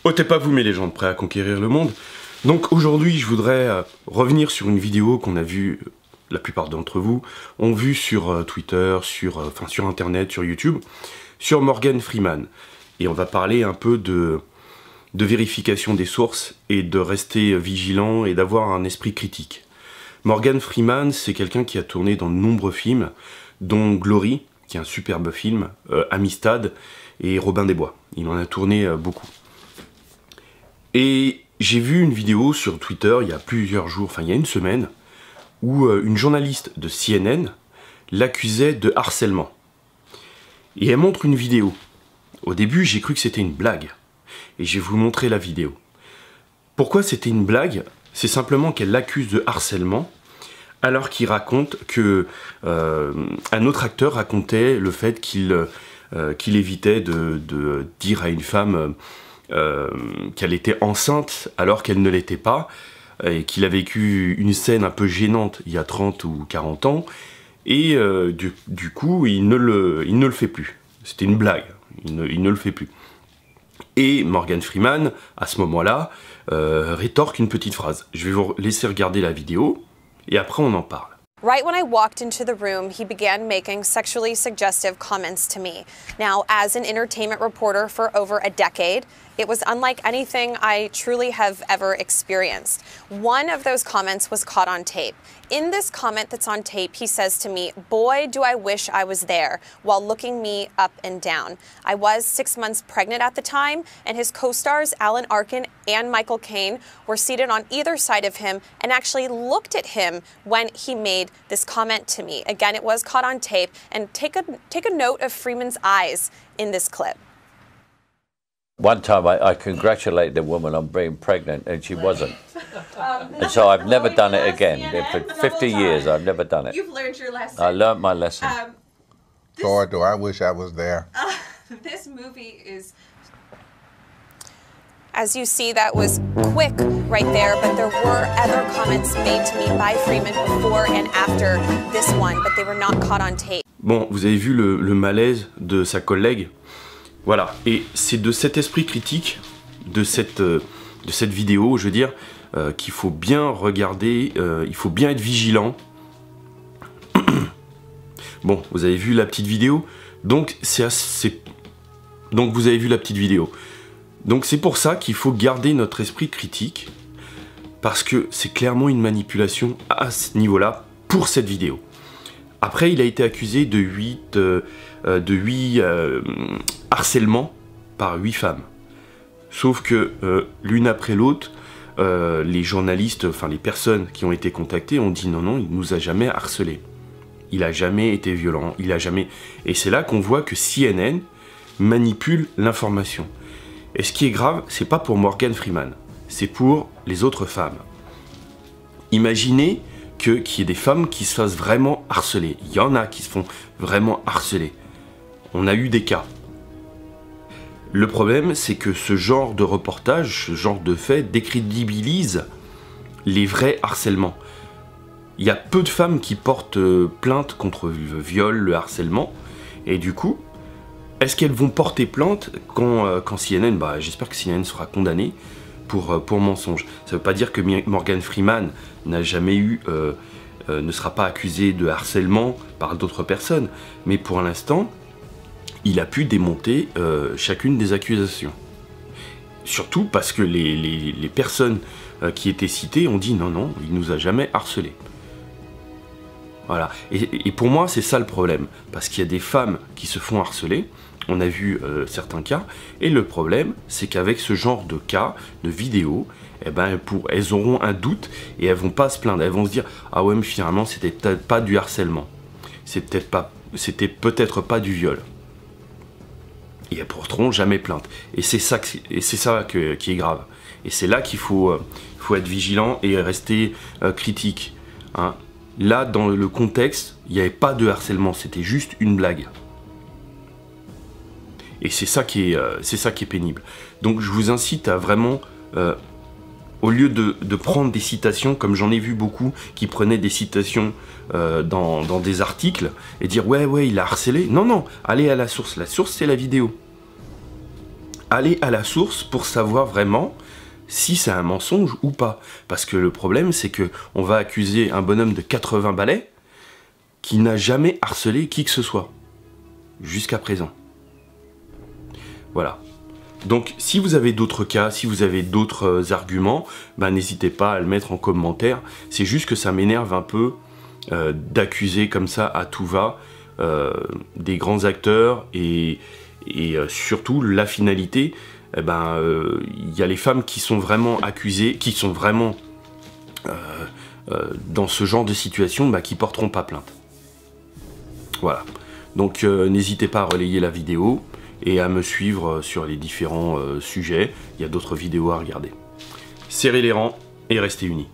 Ôtez pas vous mes légendes, prêts à conquérir le monde. Donc aujourd'hui je voudrais revenir sur une vidéo qu'on a vue, la plupart d'entre vous ont vu sur Twitter, sur internet, sur YouTube, sur Morgan Freeman. Et on va parler un peu de vérification des sources et de rester vigilant et d'avoir un esprit critique. Morgan Freeman, c'est quelqu'un qui a tourné dans de nombreux films, dont Glory, qui est un superbe film, Amistad et Robin des Bois. Il en a tourné beaucoup. Et j'ai vu une vidéo sur Twitter il y a plusieurs jours, enfin il y a une semaine, où une journaliste de CNN l'accusait de harcèlement. Et elle montre une vidéo. Au début, j'ai cru que c'était une blague. Et je vais vous montrer la vidéo. Pourquoi c'était une blague? C'est simplement qu'elle l'accuse de harcèlement, alors qu'il raconte que un autre acteur racontait le fait qu'il évitait de dire à une femme qu'elle était enceinte alors qu'elle ne l'était pas, et qu'il a vécu une scène un peu gênante il y a 30 ou 40 ans, et du coup il ne le fait plus. C'était une blague, il ne le fait plus. Et Morgan Freeman, à ce moment-là, rétorque une petite phrase. Je vais vous laisser regarder la vidéo, et après on en parle. Right when I walked into the room, he began making sexually suggestive comments to me. Now, as an entertainment reporter for over a decade, it was unlike anything I truly have ever experienced. One of those comments was caught on tape. In this comment that's on tape, he says to me, "Boy, do I wish I was there," while looking me up and down. I was 6 months pregnant at the time, and his co-stars Alan Arkin and Michael Caine were seated on either side of him and actually looked at him when he made this comment to me. Again, it was caught on tape, and take a note of Freeman's eyes in this clip. One time I congratulated a woman on being pregnant and she wasn't. And so I've never done it again. For 50 years I've never done it. You've learned your lesson. I learned my lesson. Boy, do I wish I was there. This movie is... As you see, that was quick right there, but there were other comments made to me by Freeman before and after this one, but they were not caught on tape. Bon, vous avez vu le malaise de sa collègue. Voilà, et c'est de cet esprit critique, de cette vidéo, je veux dire, qu'il faut bien regarder, il faut bien être vigilant. Bon, vous avez vu la petite vidéo, donc vous avez vu la petite vidéo. Donc c'est pour ça qu'il faut garder notre esprit critique, parce que c'est clairement une manipulation à ce niveau-là pour cette vidéo. Après, il a été accusé de 8 harcèlements par 8 femmes. Sauf que l'une après l'autre, les journalistes, enfin les personnes qui ont été contactées ont dit non, il nous a jamais harcelé. Il a jamais été violent, il a jamais... Et c'est là qu'on voit que CNN manipule l'information. Et ce qui est grave, c'est pas pour Morgan Freeman, c'est pour les autres femmes. Imaginez qu'il y ait des femmes qui se fassent vraiment harceler. Il y en a qui se font vraiment harceler. On a eu des cas. Le problème, c'est que ce genre de reportage, ce genre de fait, décrédibilise les vrais harcèlements. Il y a peu de femmes qui portent plainte contre le viol, le harcèlement, et du coup, est-ce qu'elles vont porter plainte quand CNN, j'espère que CNN sera condamné pour mensonge. Ça ne veut pas dire que Morgan Freeman n'a jamais eu, ne sera pas accusé de harcèlement par d'autres personnes, mais pour l'instant, il a pu démonter chacune des accusations. Surtout parce que les personnes qui étaient citées ont dit non, il nous a jamais harcelé. Voilà. Et pour moi, c'est ça le problème. Parce qu'il y a des femmes qui se font harceler. On a vu certains cas. Et le problème, c'est qu'avec ce genre de cas, de vidéos, elles auront un doute et elles vont pas se plaindre. Elles vont se dire ah ouais, mais finalement, c'était peut-être pas du harcèlement. C'était peut-être pas du viol. Et elles porteront jamais plainte. Et c'est ça qui est grave. Et c'est là qu'il faut être vigilant et rester critique. Hein. Là, dans le contexte, il n'y avait pas de harcèlement, c'était juste une blague. Et c'est ça qui est pénible. Donc je vous incite à vraiment, au lieu de prendre des citations, comme j'en ai vu beaucoup, qui prenaient des citations dans des articles, et dire ouais, il a harcelé. Non, allez à la source. La source, c'est la vidéo. aller à la source pour savoir vraiment si c'est un mensonge ou pas. Parce que le problème, c'est que on va accuser un bonhomme de 80 balais qui n'a jamais harcelé qui que ce soit. Jusqu'à présent. Voilà. Donc, si vous avez d'autres cas, si vous avez d'autres arguments, ben, n'hésitez pas à le mettre en commentaire. C'est juste que ça m'énerve un peu d'accuser comme ça à tout va des grands acteurs et surtout la finalité. Eh ben, y a les femmes qui sont vraiment accusées, qui sont vraiment dans ce genre de situation, ben, qui porteront pas plainte. Voilà. Donc, n'hésitez pas à relayer la vidéo et à me suivre sur les différents sujets. Il y a d'autres vidéos à regarder. Serrez les rangs et restez unis.